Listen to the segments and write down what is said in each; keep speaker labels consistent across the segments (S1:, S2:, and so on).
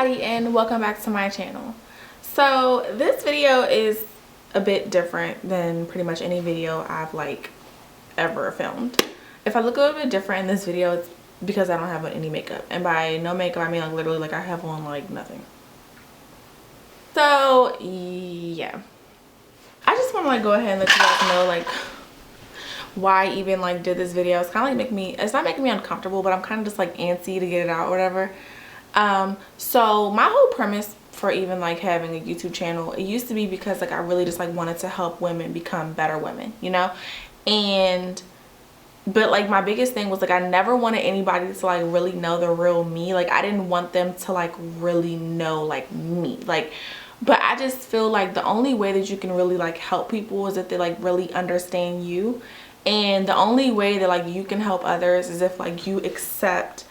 S1: everybody and welcome back to my channel. So this video is a bit different than pretty much any video I've ever filmed. If I look a little bit different in this video, it's because I don't have any makeup, and by no makeup I mean literally I have on nothing. So yeah, I just want to go ahead and let you guys know why I even did this video. It's kind of it's not making me uncomfortable, but I'm kind of just antsy to get it out or whatever. So my whole premise for even having a YouTube channel, it used to be because I really just wanted to help women become better women, you know. But my biggest thing was I never wanted anybody to really know the real me. I didn't want them to really know me, but I just feel the only way that you can really help people is if they really understand you. And the only way that you can help others is if you accept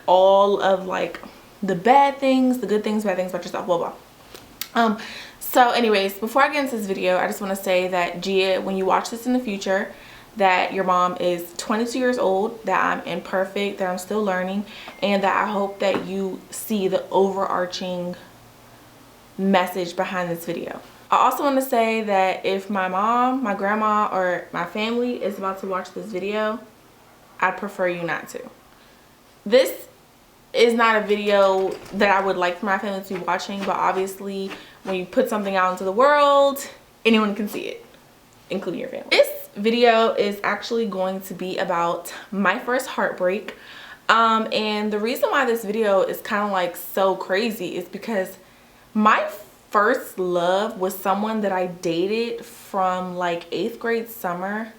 S1: all of the bad things, the good things, bad things about yourself, blah blah. So anyways, before I get into this video, I just want to say that Gia, when you watch this in the future, that your mom is 22 years old, that I'm imperfect, that I'm still learning, and that I hope that you see the overarching message behind this video. I also want to say that if my mom, my grandma, or my family is about to watch this video, I'd prefer you not to. This is not a video that I would like for my family to be watching, but obviously when you put something out into the world, anyone can see it, including your family. This video is actually going to be about my first heartbreak. And the reason why this video is kind of so crazy is because my first love was someone that I dated from 8th grade summer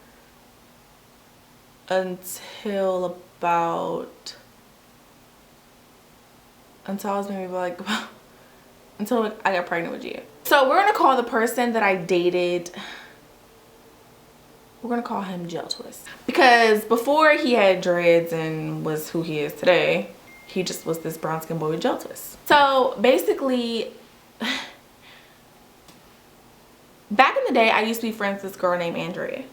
S1: until I was maybe until I got pregnant with Gia. So we're gonna call the person that I dated, we're gonna call him Gel Twist, because before he had dreads and was who he is today, he just was this brown skin boy with gel twists. So basically, back in the day, I used to be friends with this girl named Andrea.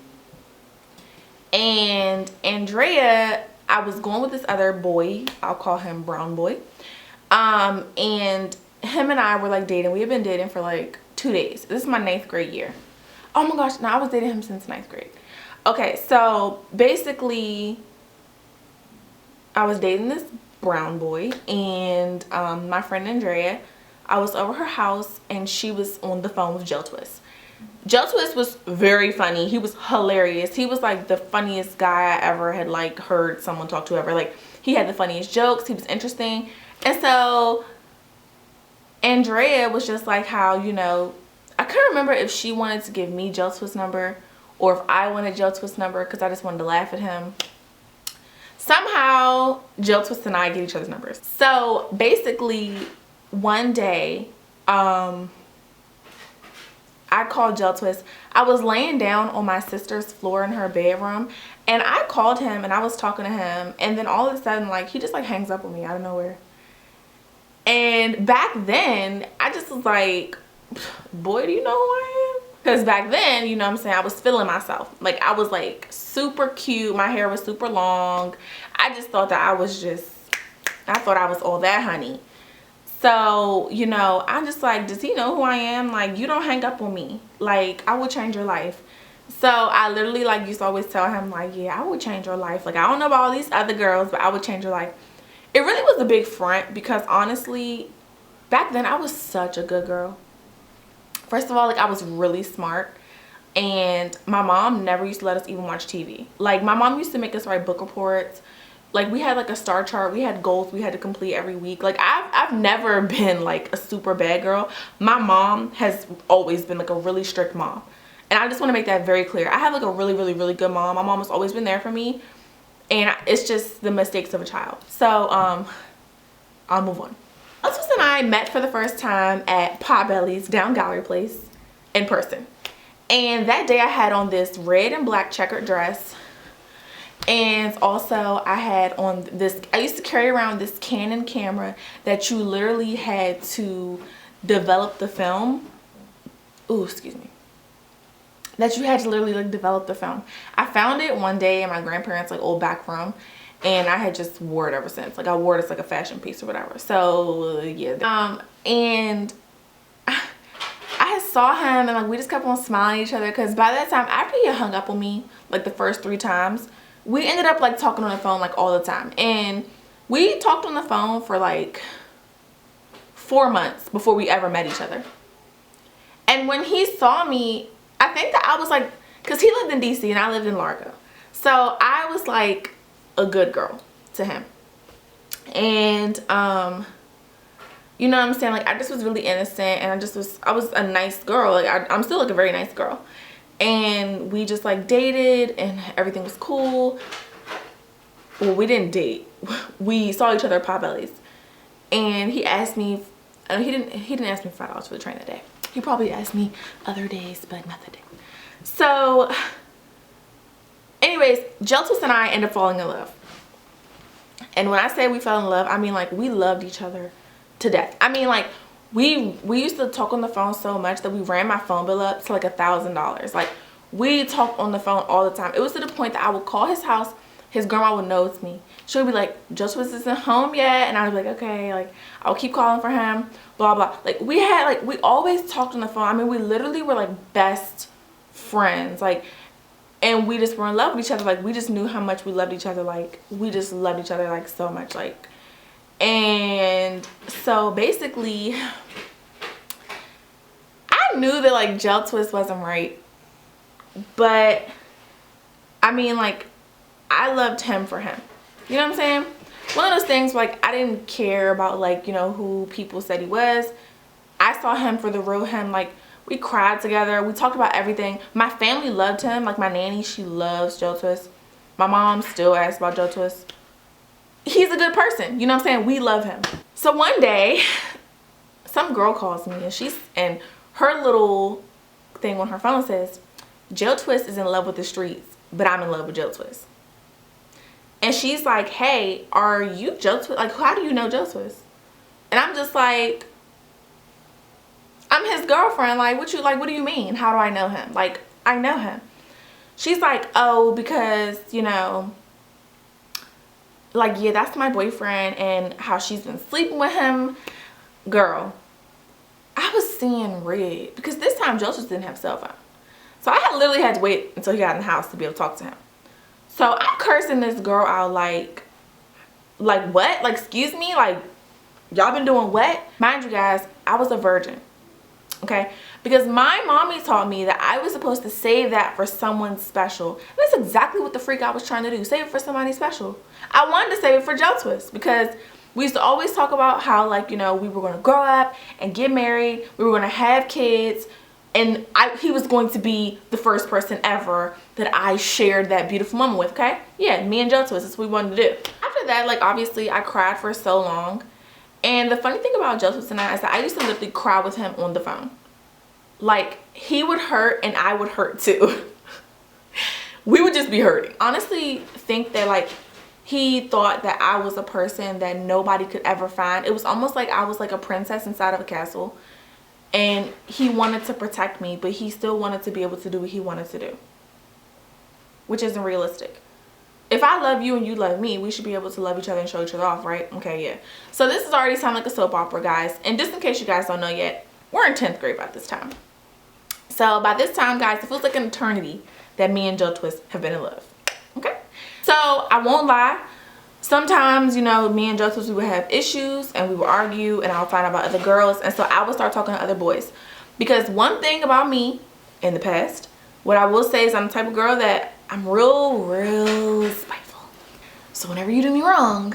S1: And Andrea, I was going with this other boy, I'll call him Brown Boy. And him and I were dating. We had been dating for 2 days. This is my 9th grade year. Oh my gosh, no, I was dating him since 9th grade. Okay, so basically I was dating this brown boy, and my friend Andrea, I was over her house and she was on the phone with Gel Twist. Gel Twist was very funny. He was hilarious. He was the funniest guy I ever had heard someone talk to ever. He had the funniest jokes. He was interesting. And so Andrea was just how, you know, I couldn't remember if she wanted to give me Gel Twist's number or if I wanted Gel Twist's number, because I just wanted to laugh at him. Somehow Gel Twist and I get each other's numbers. So basically one day, I called Gel Twist. I was laying down on my sister's floor in her bedroom, and I called him and I was talking to him, and then all of a sudden he just hangs up on me out of nowhere. And back then I just was boy, do you know who I am? Because back then, you know what I'm saying, I was feeling myself. I was super cute, my hair was super long. I just thought that I thought I was all that, honey. So, you know, I'm just does he know who I am? You don't hang up on me. I would change your life. So I literally used to always tell him yeah, I would change your life. I don't know about all these other girls, but I would change your life. It really was a big front, because honestly, back then I was such a good girl. First of all, I was really smart, and my mom never used to let us even watch TV. My mom used to make us write book reports. We had a star chart. We had goals we had to complete every week. I've never been a super bad girl. My mom has always been a really strict mom, and I just want to make that very clear. I have a really really good mom. My mom has always been there for me, and it's just the mistakes of a child. So I'll move on. Elvis and I met for the first time at Potbelly's down Gallery Place in person, and that day I had on this red and black checkered dress. And also I had on this, I used to carry around this Canon camera that you literally had to develop the film. Ooh, excuse me. That you had to literally develop the film. I found it one day in my grandparents' old back room, and I had just wore it ever since. Like I wore it as like a fashion piece or whatever. So yeah. And I saw him and like we just kept on smiling at each other, because by that time, after he hung up on me like the first 3 times, we ended up like talking on the phone like all the time. And we talked on the phone for like 4 months before we ever met each other. And when he saw me, I think that I was like, because he lived in DC and I lived in Largo, so I was like a good girl to him. And you know what I'm saying, like I just was really innocent, and I was a nice girl. Like I'm still like a very nice girl. And we just like dated and everything was cool. Well, we didn't date. We saw each other at Potbelly's. And he asked me, he didn't ask me $5 for the train that day. He probably asked me other days, but not that day. So anyways, Jeltwist and I ended up falling in love. And when I say we fell in love, I mean like we loved each other to death. I mean like we used to talk on the phone so much that we ran my phone bill up to like $1,000. Like we talked on the phone all the time. It was to the point that I would call his house. His grandma would know it's me. She would be like, Jeltwist isn't home yet. And I would be like, okay. Like I'll keep calling for him, blah blah. Like we always talked on the phone. I mean, we literally were like best friends. Like, and we just were in love with each other. Like we just knew how much we loved each other. Like we just loved each other like so much. Like, and so basically I knew that like Jeltwist wasn't right, but I mean like I loved him for him. You know what I'm saying? One of those things, like I didn't care about like, you know, who people said he was. I saw him for the real him. Like we cried together. We talked about everything. My family loved him. Like my nanny, she loves Jeltwist. My mom still asks about Jeltwist. He's a good person. You know what I'm saying? We love him. So one day, some girl calls me and her little thing on her phone says, Jeltwist is in love with the streets, but I'm in love with Jeltwist. And she's like, hey, are you Jeltwist? Like, how do you know Jeltwist? And I'm just like, I'm his girlfriend. Like, what do you mean? How do I know him? Like, I know him. She's like, oh, because, you know, like, yeah, that's my boyfriend and how she's been sleeping with him. Girl, I was seeing red, because this time Jeltwist didn't have a cell phone. So I literally had to wait until he got in the house to be able to talk to him. So I'm cursing this girl out like what? Like, excuse me? Like, y'all been doing what? Mind you guys, I was a virgin, okay? Because my mommy taught me that I was supposed to save that for someone special. And that's exactly what the freak I was trying to do. Save it for somebody special. I wanted to save it for Jeltwist, because we used to always talk about how, like, you know, we were going to grow up and get married. We were going to have kids. And he was going to be the first person ever that I shared that beautiful moment with, okay? Yeah, me and Jeltwist, that's what we wanted to do. After that, like, obviously, I cried for so long. And the funny thing about Jeltwist and I is that I used to literally cry with him on the phone. Like, he would hurt and I would hurt too. We would just be hurting. Honestly, think that, like, he thought that I was a person that nobody could ever find. It was almost like I was like a princess inside of a castle. And he wanted to protect me, but he still wanted to be able to do what he wanted to do, which isn't realistic. If I love you and you love me, we should be able to love each other and show each other off, right? Okay, yeah. So this is already sounding like a soap opera, guys. And just in case you guys don't know yet, we're in 10th grade by this time. So by this time, guys, it feels like an eternity that me and Jeltwist have been in love, okay? So I won't lie. Sometimes, you know, me and Jeltwist, we would have issues and we would argue, and I would find out about other girls, and so I would start talking to other boys. Because one thing about me in the past, what I will say is I'm the type of girl that I'm real spiteful. So whenever you do me wrong,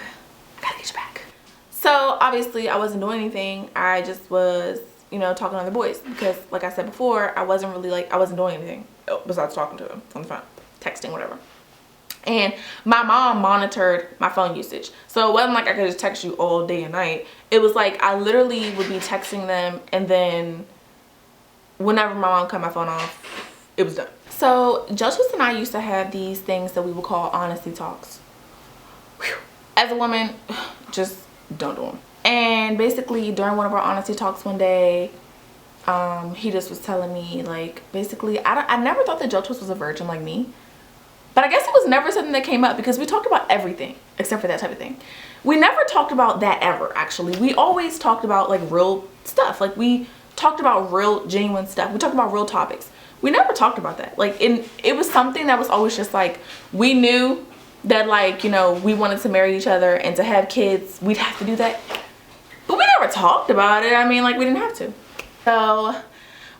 S1: I gotta get you back. So obviously I wasn't doing anything. I just was, you know, talking to other boys, because like I said before, I wasn't doing anything besides talking to them on the phone, texting, whatever. And my mom monitored my phone usage, so it wasn't like I could just text you all day and night. It was like I literally would be texting them, and then whenever my mom cut my phone off, it was done. So Jeltwist and I used to have these things that we would call honesty talks. Whew. As a woman, just don't do them. And basically during one of our honesty talks one day, he just was telling me, like, basically I never thought that Jeltwist was a virgin like me. But I guess it was never something that came up because we talked about everything except for that type of thing. We never talked about that ever, actually. We always talked about like real stuff. Like we talked about real genuine stuff. We talked about real topics. We never talked about that. Like it was something that was always just like, we knew that like, you know, we wanted to marry each other and to have kids, we'd have to do that. But we never talked about it. I mean, like we didn't have to. So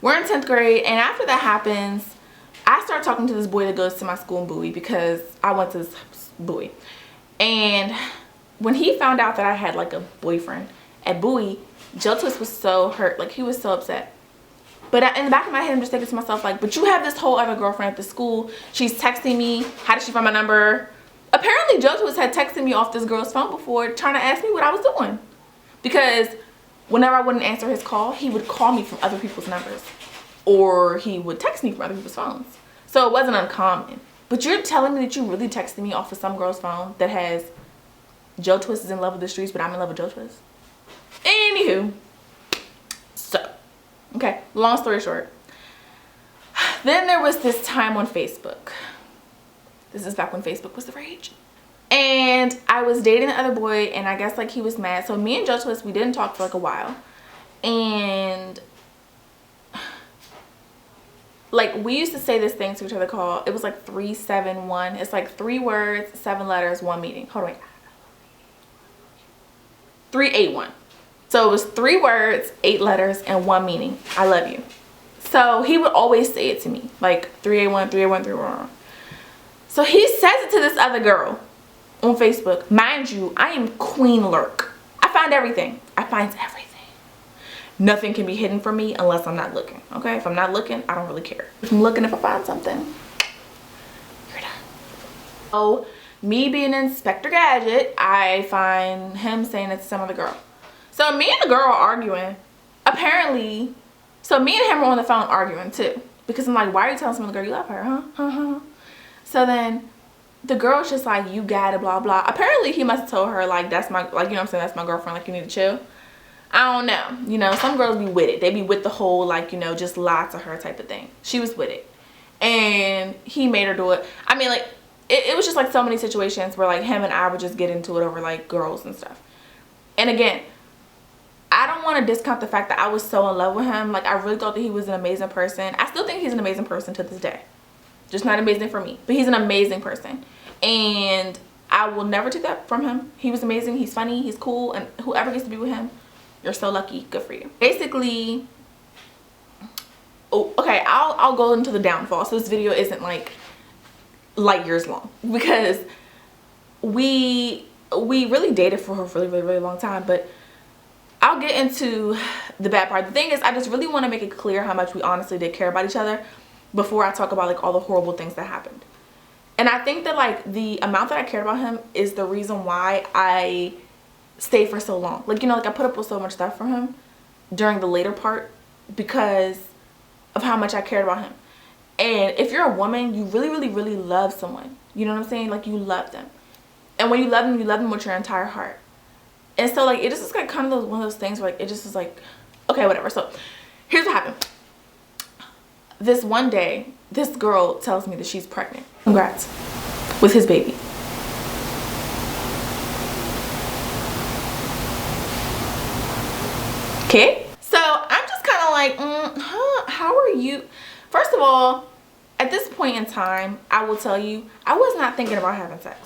S1: we're in 10th grade, and after that happens, I start talking to this boy that goes to my school in Bowie because I went to this Bowie. And when he found out that I had like a boyfriend at Bowie, Joe Twist was so hurt. Like he was so upset. But in the back of my head, I'm just thinking to myself like, but you have this whole other girlfriend at the school. She's texting me. How did she find my number? Apparently Joe Twist had texted me off this girl's phone before trying to ask me what I was doing. Because whenever I wouldn't answer his call, he would call me from other people's numbers. Or he would text me from other people's phones. So it wasn't uncommon. But you're telling me that you really texted me off of some girl's phone that has Joe Twist is in love with the streets, but I'm in love with Joe Twist? Anywho. So, okay, long story short. Then there was this time on Facebook. This is back when Facebook was the rage. And I was dating the other boy, and I guess like he was mad. So me and Joe Twist, we didn't talk for like a while. And like we used to say this thing to each other called, it was like 371. It's like 3 words, 7 letters, 1 meaning. Hold on. 381. So it was 3 words, 8 letters, and 1 meaning. I love you. So he would always say it to me, like 381, 381, 381. So he says it to this other girl on Facebook. Mind you, I am Queen Lurk. I find everything. I find everything. Nothing can be hidden from me unless I'm not looking. Okay? If I'm not looking, I don't really care. If I'm looking, if I find something, you're done. So me being Inspector Gadget, I find him saying it to some other girl. So me and the girl are arguing. Apparently, so me and him are on the phone arguing too. Because I'm like, why are you telling some other girl you love her, huh? So then the girl's just like, you got it, blah, blah. Apparently he must have told her like, that's my, like, you know what I'm saying, that's my girlfriend, like you need to chill. I don't know. You know, some girls be with it. They be with the whole like, you know, just lie to her type of thing. She was with it. And he made her do it. I mean, like, it was just like so many situations where like him and I would just get into it over like girls and stuff. And again, I don't want to discount the fact that I was so in love with him. Like, I really thought that he was an amazing person. I still think he's an amazing person to this day. Just not amazing for me. But he's an amazing person. And I will never take that from him. He was amazing. He's funny. He's cool. And whoever gets to be with him, you're so lucky. Good for you. Basically, oh, okay, I'll go into the downfall. So this video isn't like light years long. Because we really dated for a really long time. But I'll get into the bad part. The thing is, I just really want to make it clear how much we honestly did care about each other before I talk about like all the horrible things that happened. And I think that like the amount that I cared about him is the reason why I stayed for so long. Like, you know, like I put up with so much stuff from him during the later part because of how much I cared about him. And if you're a woman, you really love someone. You know what I'm saying? Like, you love them. And when you love them with your entire heart. And so like it just was like kind of one of those things where like it just was like, okay, whatever. So here's what happened. This one day, this girl tells me that she's pregnant. Congrats. With his baby. Okay? So I'm just kind of like, how are you? First of all, at this point in time, I will tell you, I was not thinking about having sex.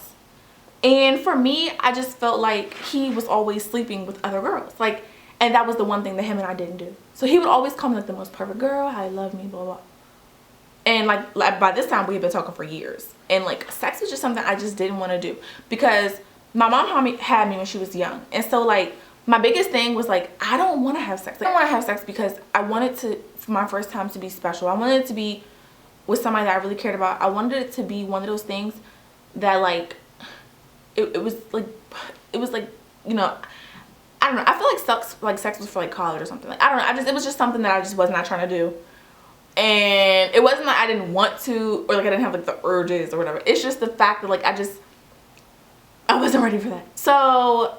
S1: And for me, I just felt like he was always sleeping with other girls. Like, and that was the one thing that him and I didn't do. So he would always call me like the most perfect girl, how he loved me, blah, blah. And like by this time, we had been talking for years. And like sex was just something I just didn't want to do. Because my mom had me when she was young. And so like my biggest thing was like, I don't want to have sex. I don't want to have sex because I wanted to, for my first time, to be special. I wanted it to be with somebody that I really cared about. I wanted it to be one of those things that like, it was like, you know, I don't know. I feel like sex was for like college or something. Like, I don't know. It was just something that I just was not trying to do. And it wasn't like I didn't want to or like I didn't have like the urges or whatever. It's just the fact that like I wasn't ready for that. So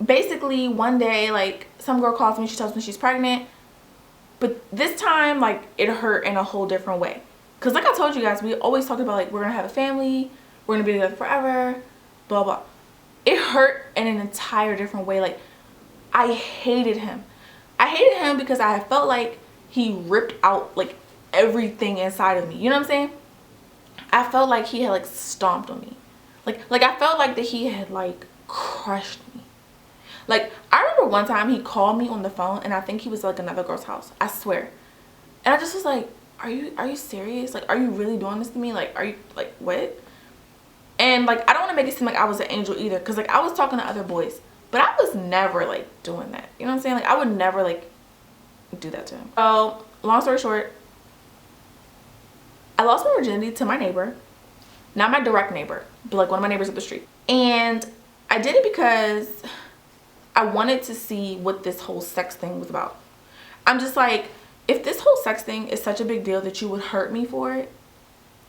S1: basically one day like some girl calls me, she tells me she's pregnant. But this time like it hurt in a whole different way. Because like I told you guys, we always talked about like we're gonna have a family, we're gonna be together forever, blah blah. It hurt in an entire different way. Like I hated him. I hated him because I felt like he ripped out like everything inside of me. You know what I'm saying? I felt like he had like stomped on me. Like I felt like that he had like crushed me. Like I remember one time he called me on the phone and I think he was like another girl's house. I swear. And I just was like, are you serious? Like, are you really doing this to me? Like, are you like what? And like I don't want to make it seem like I was an angel either, because like I was talking to other boys, but I was never like doing that. You know what I'm saying? Like I would never like do that to him. So long story short, I lost my virginity to my neighbor. Not my direct neighbor, but like one of my neighbors up the street. And I did it because I wanted to see what this whole sex thing was about. I'm just like, if this whole sex thing is such a big deal that you would hurt me for it,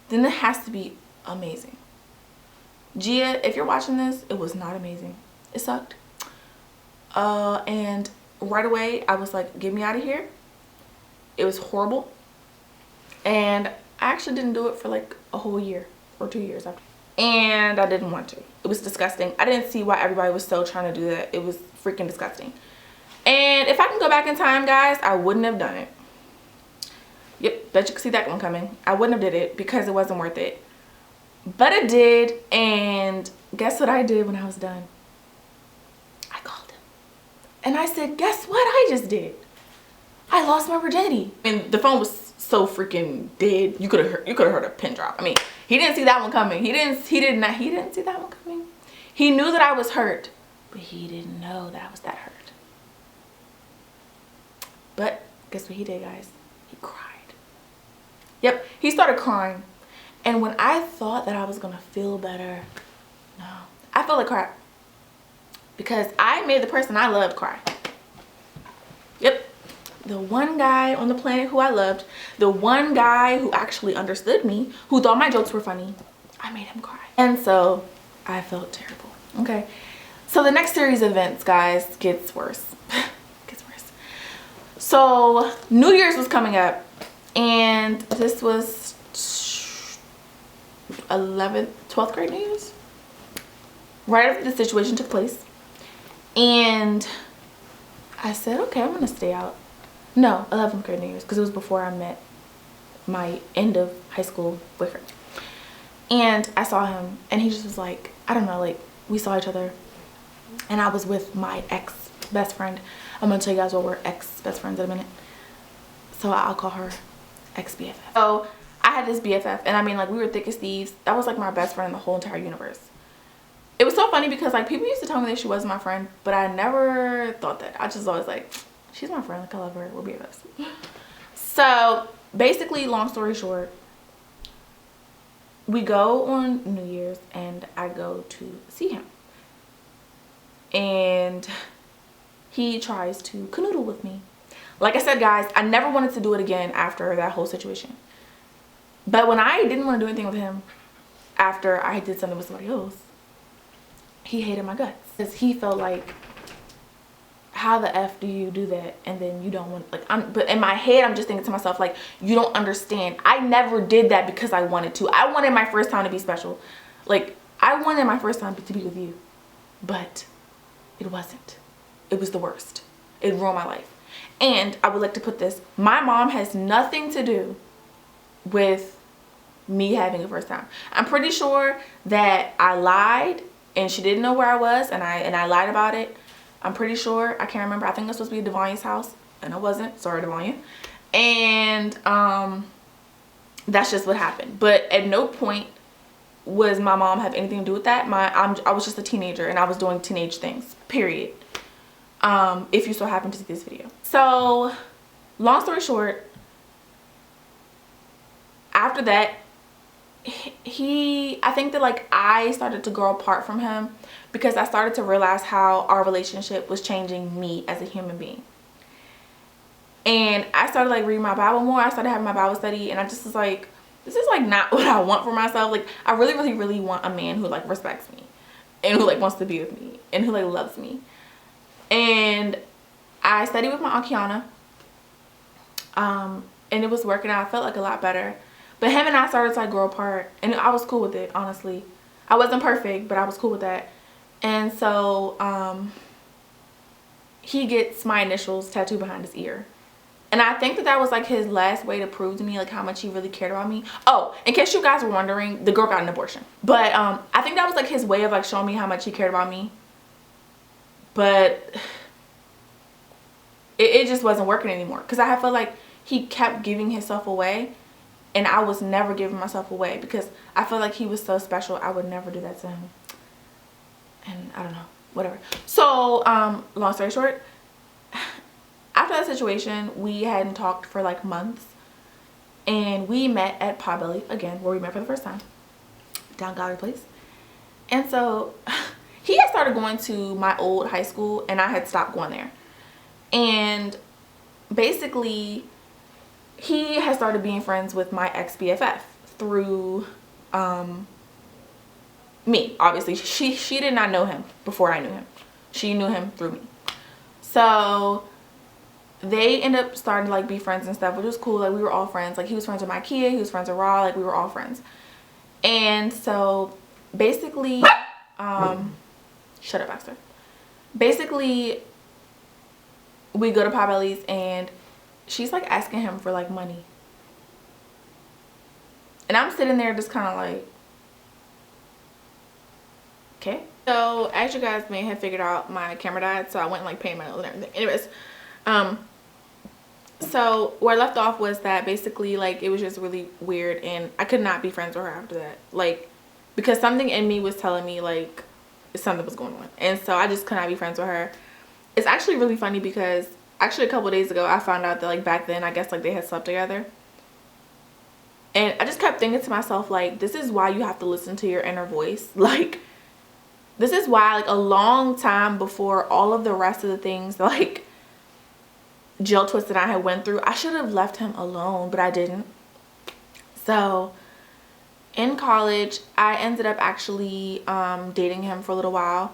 S1: then it has to be amazing. Gia, if you're watching this, it was not amazing. It sucked. And right away, I was like, get me out of here. It was horrible. And I actually didn't do it for like a whole year or 2 years after. And I didn't want to. It was disgusting. I didn't see why everybody was still trying to do that. It was freaking disgusting. And if I can go back in time, guys, I wouldn't have done it. Yep, bet you could see that one coming. I wouldn't have did it because it wasn't worth it. But I did, and guess what I did when I was done? I called him. And I said, guess what I just did? I lost my virginity. And the phone was so freaking dead. You could have heard a pin drop. I mean, he didn't see that one coming. He didn't see that one coming. He knew that I was hurt, but he didn't know that I was that hurt. But guess what he did, guys? He cried. Yep, he started crying. And when I thought that I was gonna feel better, no, I felt like crap. Because I made the person I loved cry. Yep, the one guy on the planet who I loved, the one guy who actually understood me, who thought my jokes were funny, I made him cry. And so I felt terrible, okay? So the next series of events, guys, gets worse. Gets worse. So New Year's was coming up, and this was 12th grade New Year's, right after the situation took place. And I said, okay, I'm gonna stay out. No, 11th grade New Year's, because it was before I met my end of high school boyfriend. And I saw him, and he just was like, I don't know, like we saw each other, and I was with my ex best friend. I'm gonna tell you guys what we're ex best friends in a minute, so I'll call her ex BFF. So I had this BFF, and I mean, like, we were thick as thieves. That was like my best friend in the whole entire universe. It was so funny because like people used to tell me that she wasn't my friend, but I never thought that. I just always like, she's my friend, like I love her, we're BFFs. So basically, long story short, we go on New Year's and I go to see him. And he tries to canoodle with me. Like I said, guys, I never wanted to do it again after that whole situation. But when I didn't want to do anything with him after I did something with somebody else, he hated my guts. Because he felt like, how the F do you do that and then you don't want, like, but in my head I'm just thinking to myself, like, you don't understand. I never did that because I wanted to. I wanted my first time to be special. Like, I wanted my first time to be with you. But it wasn't. It was the worst. It ruined my life. And I would like to put this, my mom has nothing to do with me having a first time. I'm pretty sure that I lied and she didn't know where I was, and I lied about it. I'm pretty sure. I can't remember. I think it was supposed to be at Devonia's house, and I wasn't. Sorry, Devonia. And that's just what happened. But at no point was my mom have anything to do with that. I was just a teenager and I was doing teenage things, period. If you so happen to see this video. So long story short, after that, I think that like I started to grow apart from him because I started to realize how our relationship was changing me as a human being. And I started like reading my Bible more. I started having my Bible study, and I just was like, this is like not what I want for myself. Like, I really, really, really want a man who like respects me and who like wants to be with me and who like loves me. And I studied with my Aunt Kiana, and it was working out. I felt like a lot better. But him and I started to like grow apart, and I was cool with it, honestly. I wasn't perfect, but I was cool with that. And so he gets my initials tattooed behind his ear. And I think that that was like his last way to prove to me like how much he really cared about me. Oh, in case you guys were wondering, the girl got an abortion. But I think that was like his way of like showing me how much he cared about me. But it just wasn't working anymore, because I felt like he kept giving himself away, and I was never giving myself away, because I felt like he was so special. I would never do that to him. And I don't know, whatever. So long story short, after that situation, we hadn't talked for like months, and we met at Potbelly again, where we met for the first time, down Gallery Place. And so he had started going to my old high school, and I had stopped going there. And basically he has started being friends with my ex-BFF through me. Obviously she did not know him before I knew him. She knew him through me. So they ended up starting to like be friends and stuff, which was cool. Like we were all friends. Like he was friends with my Kia, he was friends with Raw, like we were all friends. And so basically shut up, Baxter. Basically we go to Potbelly's, and she's like asking him for like money, and I'm sitting there just kind of like, okay. So as you guys may have figured out, my camera died, so I went and like painted my nails and everything. Anyways, so where I left off was that basically like it was just really weird, and I could not be friends with her after that, like because something in me was telling me like something was going on, and so I just could not be friends with her. It's actually really funny because actually a couple of days ago I found out that like back then I guess like they had slept together, and I just kept thinking to myself like, this is why you have to listen to your inner voice. Like this is why like a long time before all of the rest of the things like Jill Twisted I had went through, I should have left him alone, but I didn't. So in college I ended up actually dating him for a little while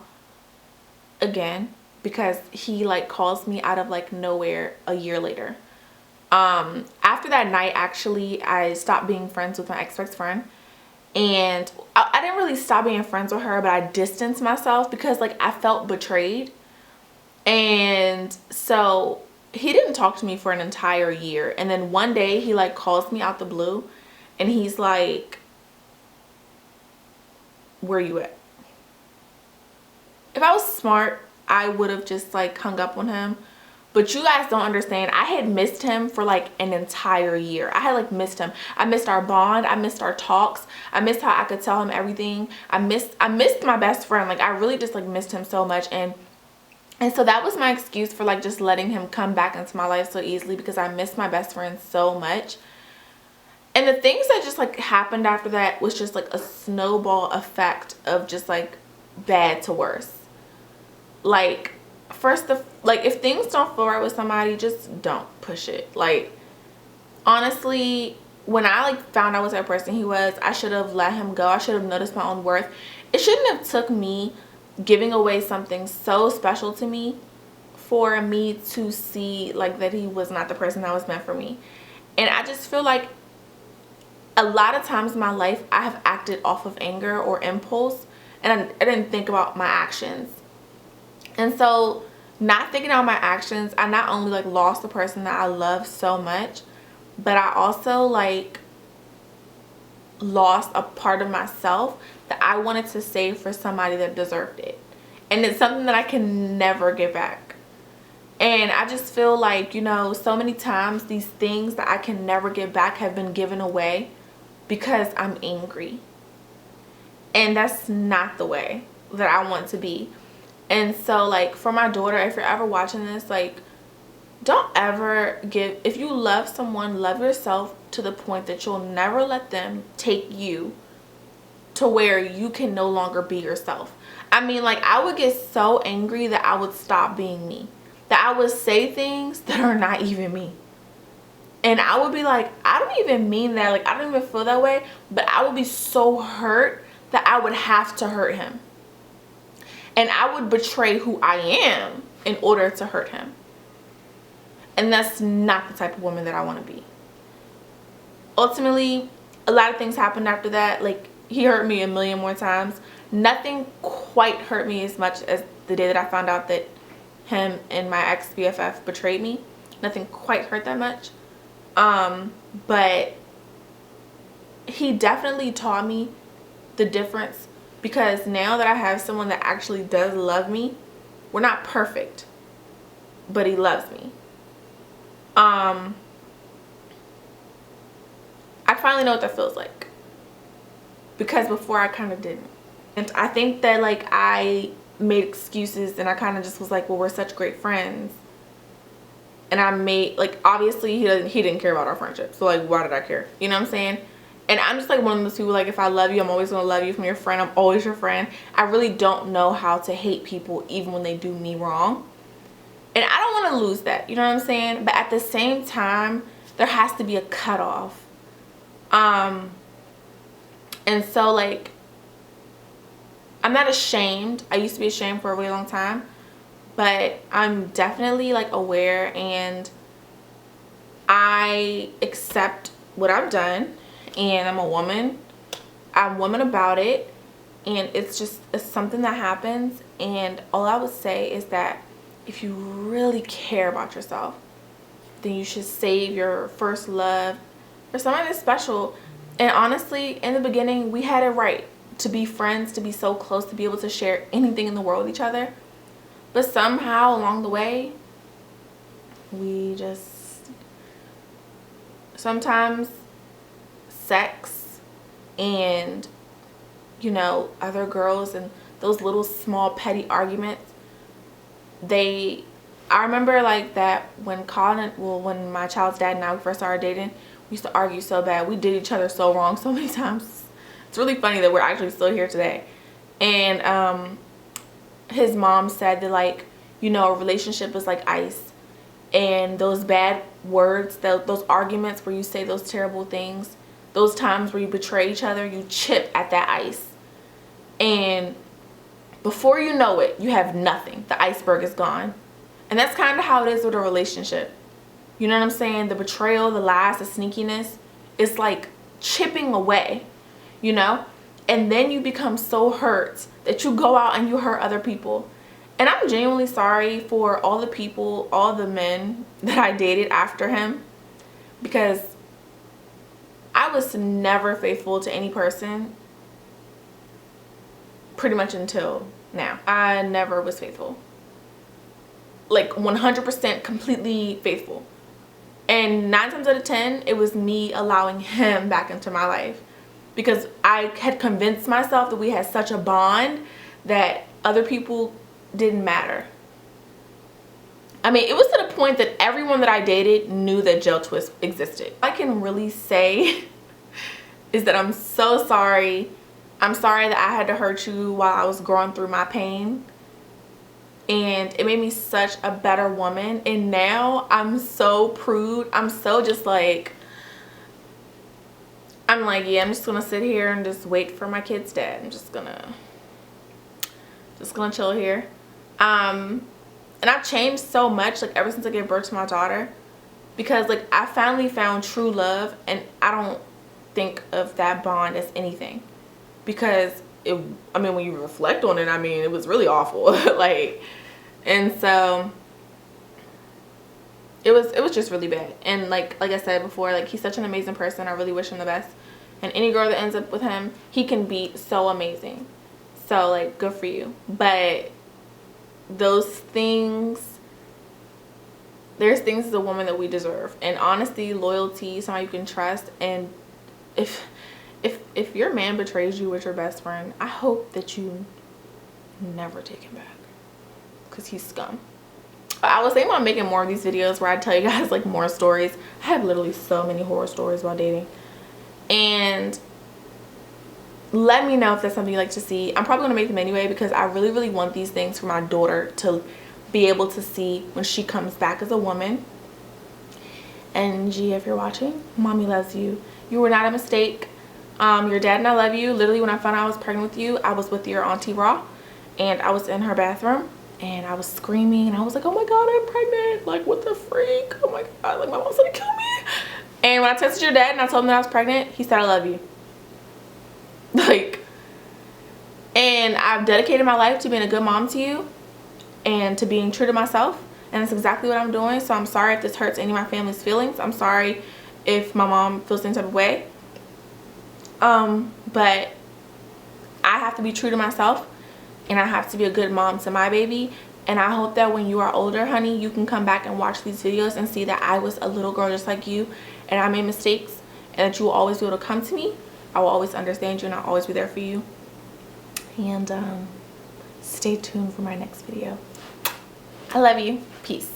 S1: again, because he like calls me out of like nowhere a year later. After that night, actually I stopped being friends with my ex-best friend, and I didn't really stop being friends with her, but I distanced myself because like I felt betrayed. And so he didn't talk to me for an entire year, and then one day he like calls me out the blue, and he's like, where you at? If I was smart, I would have just like hung up on him, but you guys don't understand. I had missed him for like an entire year. I had like missed him. I missed our bond, I missed our talks, I missed how I could tell him everything. I missed my best friend. Like I really just like missed him so much, and so that was my excuse for like just letting him come back into my life so easily, because I missed my best friend so much. And the things that just like happened after that was just like a snowball effect of just like bad to worse. Like first, like if things don't feel right with somebody, just don't push it. Like honestly, when I like found out what type of person he was, I should have let him go. I should have noticed my own worth. It shouldn't have took me giving away something so special to me for me to see like that he was not the person that was meant for me. And I just feel like a lot of times in my life I have acted off of anger or impulse, and I didn't think about my actions. And so not thinking about my actions, I not only like lost the person that I love so much, but I also like lost a part of myself that I wanted to save for somebody that deserved it. And it's something that I can never get back. And I just feel like, you know, so many times these things that I can never get back have been given away because I'm angry. And that's not the way that I want to be. And so like for my daughter, if you're ever watching this, like don't ever give, if you love someone, love yourself to the point that you'll never let them take you to where you can no longer be yourself. I mean, like I would get so angry that I would stop being me, that I would say things that are not even me. And I would be like, I don't even mean that, like I don't even feel that way, but I would be so hurt that I would have to hurt him. And I would betray who I am in order to hurt him. And that's not the type of woman that I want to be. Ultimately, a lot of things happened after that. Like, he hurt me a million more times. Nothing quite hurt me as much as the day that I found out that him and my ex BFF betrayed me. Nothing quite hurt that much. But he definitely taught me the difference, because now that I have someone that actually does love me, we're not perfect, but he loves me. I finally know what that feels like, because before I kind of didn't. And I think that, like, I made excuses, and I kind of just was like, well, we're such great friends. And I made, like, obviously he didn't care about our friendship, so, like, why did I care? You know what I'm saying? And I'm just like one of those people, like, if I love you, I'm always gonna love you. If I'm your friend, I'm always your friend. I really don't know how to hate people even when they do me wrong. And I don't want to lose that, you know what I'm saying? But at the same time, there has to be a cutoff. And so, like, I'm not ashamed. I used to be ashamed for a really long time, but I'm definitely, like, aware, and I accept what I've done, and I'm a woman. I'm a woman about it, and it's something that happens. And all I would say is that if you really care about yourself, then you should save your first love for somebody that's special. And honestly, in the beginning, we had it right to be friends, to be so close, to be able to share anything in the world with each other. But somehow along the way, we just, sometimes sex and, you know, other girls and those little small petty arguments, I remember, like, that when when my child's dad and I first started dating, we used to argue so bad. We did each other so wrong so many times. It's really funny that we're actually still here today. And his mom said that, like, you know, a relationship is like ice, and those bad words, those arguments where you say those terrible things, those times where you betray each other, you chip at that ice, and before you know it, you have nothing. The iceberg is gone. And that's kind of how it is with a relationship. You know what I'm saying? The betrayal, the lies, the sneakiness, it's like chipping away, you know? And then you become so hurt that you go out and you hurt other people. And I'm genuinely sorry for all the people, all the men that I dated after him, because I was never faithful to any person pretty much until now. I never was faithful. Like 100% completely faithful. And 9 times out of 10, it was me allowing him back into my life, because I had convinced myself that we had such a bond that other people didn't matter. I mean, it was to the point that everyone that I dated knew that Jail Twist existed. All I can really say is that I'm so sorry. I'm sorry that I had to hurt you while I was going through my pain. And it made me such a better woman. And now I'm so prude. I'm so just like, I'm like, yeah, I'm just gonna sit here and just wait for my kid's dad. I'm just gonna chill here. And I've changed so much, like, ever since I gave birth to my daughter, because, like, I finally found true love, and I don't think of that bond as anything, because I mean, when you reflect on it, I mean, it was really awful. Like, and so it was just really bad. And like I said before, like, he's such an amazing person. I really wish him the best. And any girl that ends up with him, he can be so amazing. So, like, good for you. But those things, there's things as a woman that we deserve. And honesty, loyalty, somebody you can trust. And if your man betrays you with your best friend, I hope that you never take him back, because he's scum. I was thinking about making more of these videos where I tell you guys, like, more stories. I have literally so many horror stories while dating. And let me know if that's something you like to see. I'm probably going to make them anyway, because I really, really want these things for my daughter to be able to see when she comes back as a woman. And G, if you're watching, mommy loves you. You were not a mistake. Your dad and I love you. Literally, when I found out I was pregnant with you, I was with your auntie Raw, and I was in her bathroom, and I was screaming, and I was like, oh my god, I'm pregnant. Like, what the freak? Oh my god, like, my mom's gonna kill me. And when I texted your dad and I told him that I was pregnant, he said, I love you. Like, and I've dedicated my life to being a good mom to you and to being true to myself. And that's exactly what I'm doing. So I'm sorry if this hurts any of my family's feelings. I'm sorry if my mom feels some type of way. But I have to be true to myself. And I have to be a good mom to my baby. And I hope that when you are older, honey, you can come back and watch these videos and see that I was a little girl just like you. And I made mistakes. And that you will always be able to come to me. I will always understand you and I'll always be there for you. And stay tuned for my next video. I love you. Peace.